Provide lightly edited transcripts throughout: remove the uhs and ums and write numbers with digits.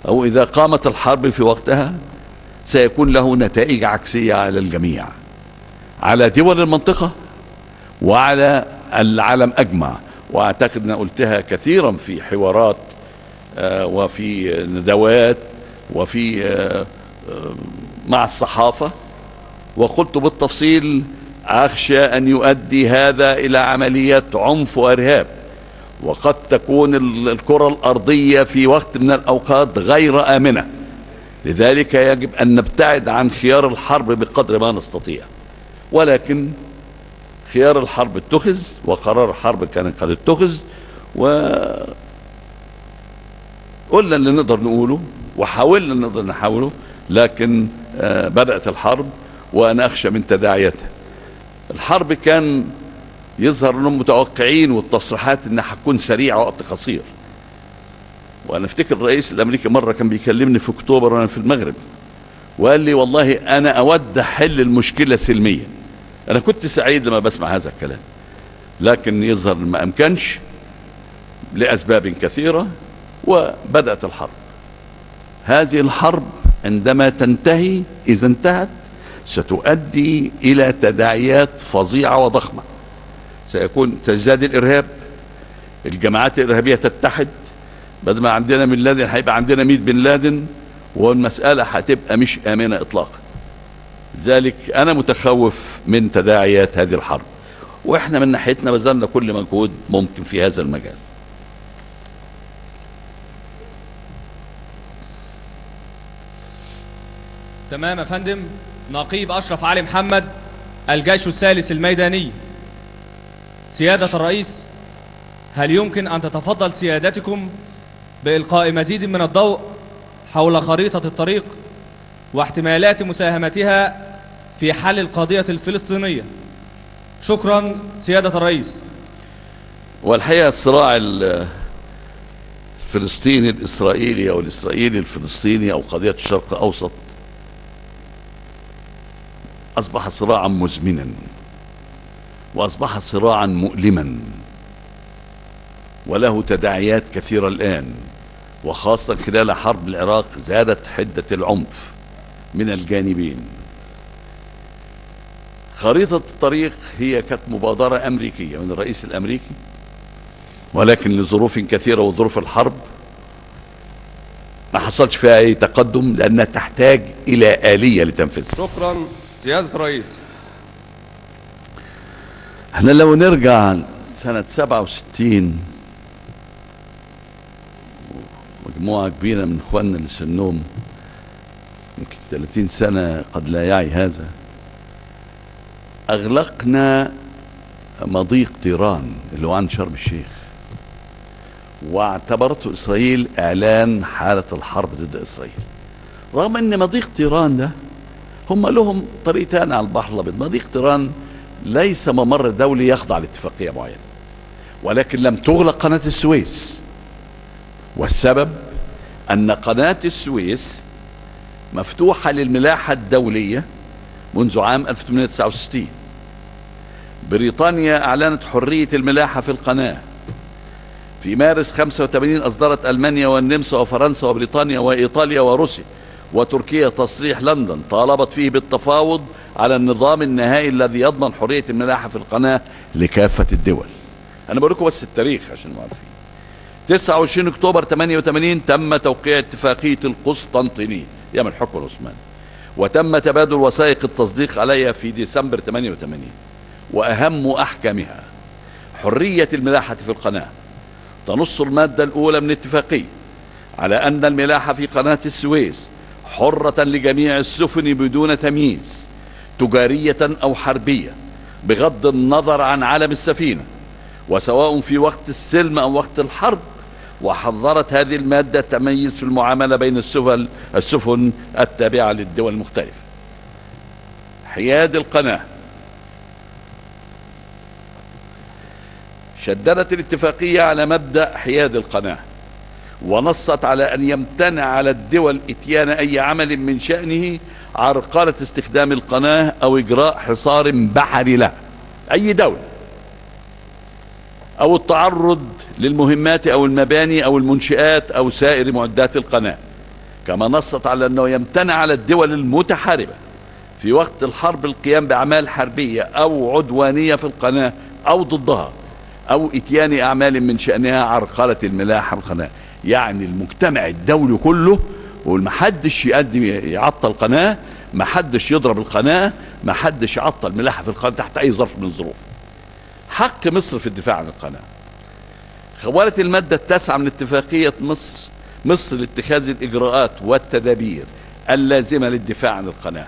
أو إذا قامت الحرب في وقتها سيكون له نتائج عكسية على الجميع، على دول المنطقة وعلى العالم أجمع. وأعتقد أن قلتها كثيرا في حوارات وفي ندوات وفي مع الصحافة، وقلت بالتفصيل: أخشى أن يؤدي هذا إلى عملية عنف وإرهاب، وقد تكون الكرة الأرضية في وقت من الأوقات غير آمنة. لذلك يجب أن نبتعد عن خيار الحرب بقدر ما نستطيع. ولكن خيار الحرب اتخذ، وقرار الحرب كان قد اتخذ، وقلنا اللي نقدر نقوله وحاولنا نقدر نحاوله، لكن بدأت الحرب وأنا أخشى من تداعياتها. الحرب كان يظهر أنهم متوقعين، والتصريحات أنها هتكون سريعة وقت قصير. وأنا أفتكر الرئيس الأمريكي مرة كان بيكلمني في أكتوبر وأنا في المغرب، وقال لي: والله أنا أود حل المشكلة سلميا. أنا كنت سعيد لما بسمع هذا الكلام، لكن يظهر ما أمكنش لأسباب كثيرة، وبدأت الحرب. هذه الحرب عندما تنتهي، إذا انتهت، ستؤدي إلى تداعيات فظيعة وضخمة. تزداد الإرهاب، الجماعات الإرهابية تتحد، بدل ما عندنا بن لادن هيبقى عندنا 100 بن لادن، والمسألة هتبقى مش آمنة إطلاقا. لذلك أنا متخوف من تداعيات هذه الحرب، وإحنا من ناحيتنا بذلنا كل مجهود ممكن في هذا المجال. تمام يا فندم. نقيب أشرف علي محمد، الجيش الثالث الميداني. سيادة الرئيس، هل يمكن أن تتفضل سيادتكم بإلقاء مزيد من الضوء حول خريطة الطريق واحتمالات مساهمتها في حل القضية الفلسطينية؟ شكرا سيادة الرئيس. والحقيقة الصراع الفلسطيني الإسرائيلي أو الإسرائيلي الفلسطيني أو قضية الشرق الأوسط أصبح صراعا مزمنا، وأصبح صراعا مؤلما، وله تداعيات كثيرة الآن، وخاصة خلال حرب العراق زادت حدة العنف من الجانبين. خريطة الطريق هي كانت مبادرة أمريكية من الرئيس الأمريكي، ولكن لظروف كثيرة وظروف الحرب ما حصلش فيها أي تقدم، لأنها تحتاج إلى آلية لتنفيذها. شكرا سيادة الرئيس. احنا لو نرجع سنة 67، مجموعة كبيرة من اخواننا اللي سنهم يمكن 30 سنة قد لا يعي هذا، اغلقنا مضيق طيران اللي هو عند شرم الشيخ، واعتبرته اسرائيل اعلان حالة الحرب ضد اسرائيل، رغم ان مضيق طيران ده هم لهم طريقتان على البحر الابيض. مضيق طيران ليس ممر دولي يخضع لاتفاقية معينة، ولكن لم تغلق قناة السويس، والسبب أن قناة السويس مفتوحة للملاحة الدولية منذ عام 1869. بريطانيا أعلنت حرية الملاحة في القناة. في مارس 85 أصدرت ألمانيا والنمسا وفرنسا وبريطانيا وإيطاليا وروسيا وتركيا تصريح لندن طالبت فيه بالتفاوض على النظام النهائي الذي يضمن حرية الملاحة في القناة لكافة الدول. أنا بقول لكم بس التاريخ عشان نبقى عارفين. 29 أكتوبر 88 تم توقيع اتفاقية القسطنطينية أيام الحكم العثماني، وتم تبادل وثائق التصديق عليها في ديسمبر 88. وأهم أحكامها حرية الملاحة في القناة. تنص المادة الأولى من الاتفاقية على أن الملاحة في قناة السويس حرة لجميع السفن بدون تمييز، تجارية أو حربية، بغض النظر عن علم السفينة، وسواء في وقت السلم أو وقت الحرب. وحظرت هذه المادة التميز في المعاملة بين السفن التابعة للدول المختلفة. حياد القناة. شددت الاتفاقية على مبدأ حياد القناة، ونصت على أن يمتنع على الدول إتيان أي عمل من شأنه عرقلة استخدام القناة أو إجراء حصار بحري لها، أي دولة، أو التعرض للمهمات أو المباني أو المنشآت أو سائر معدات القناة. كما نصت على أنه يمتنع على الدول المتحاربة في وقت الحرب القيام بأعمال حربية أو عدوانية في القناة أو ضدها، أو إتيان أعمال من شأنها عرقلة الملاحة في القناة. يعني المجتمع الدولي كله، ومحدش يعطل القناة، محدش يضرب القناة، محدش يعطل ملاحة في القناة تحت أي ظرف من الظروف. حق مصر في الدفاع عن القناة. خوالت المادة 9 من اتفاقية مصر لاتخاذ الإجراءات والتدابير اللازمة للدفاع عن القناة،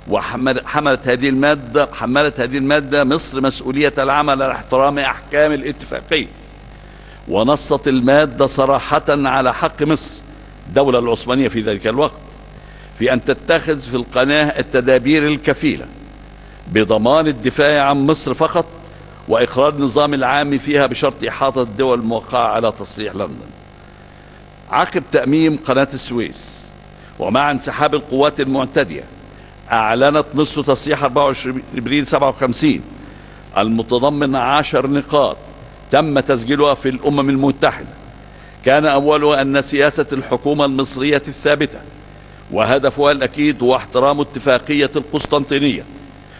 وحملت هذه المادة مصر مسؤولية العمل على احترام أحكام الاتفاقية. ونصت المادة صراحة على حق مصر الدولة العثمانية في ذلك الوقت في أن تتخذ في القناة التدابير الكفيلة بضمان الدفاع عن مصر فقط، وإخراج النظام العام فيها بشرط إحاطة الدول الموقعة على تصريح لندن. عقب تأميم قناة السويس ومع انسحاب القوات المعتدية، أعلنت مصر تصريح 24 ابريل 57 المتضمن 10 نقاط تم تسجيلها في الأمم المتحدة، كان أولها أن سياسة الحكومة المصرية الثابتة وهدفها الأكيد هو احترام اتفاقية القسطنطينية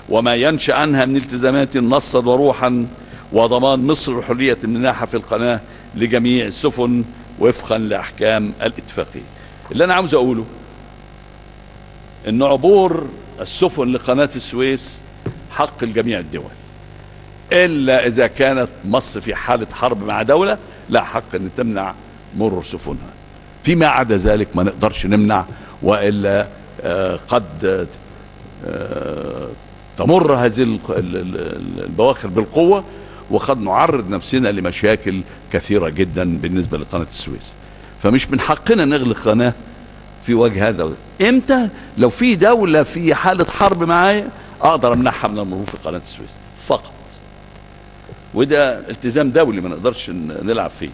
وما ينشأ عنها من التزامات نصا وروحا، وضمان مصر حرية الملاحة في القناة لجميع السفن وفقا لأحكام الاتفاقية. اللي أنا عاوز أقوله إن عبور السفن لقناة السويس حق الجميع الدول، إلا إذا كانت مصر في حالة حرب مع دولة لا حق أن تمنع مرور سفنها. فيما عدا ذلك ما نقدرش نمنع، وإلا قد تمر هذه البواخر بالقوة، وقد نعرض نفسنا لمشاكل كثيرة جدا بالنسبة لقناة السويس. فمش من حقنا نغلق قناة في وجه هذا. امتى؟ لو في دولة في حالة حرب معايا اقدر امنعها من المرور في قناة السويس فقط، وده التزام دولي ما نقدرش نلعب فيه.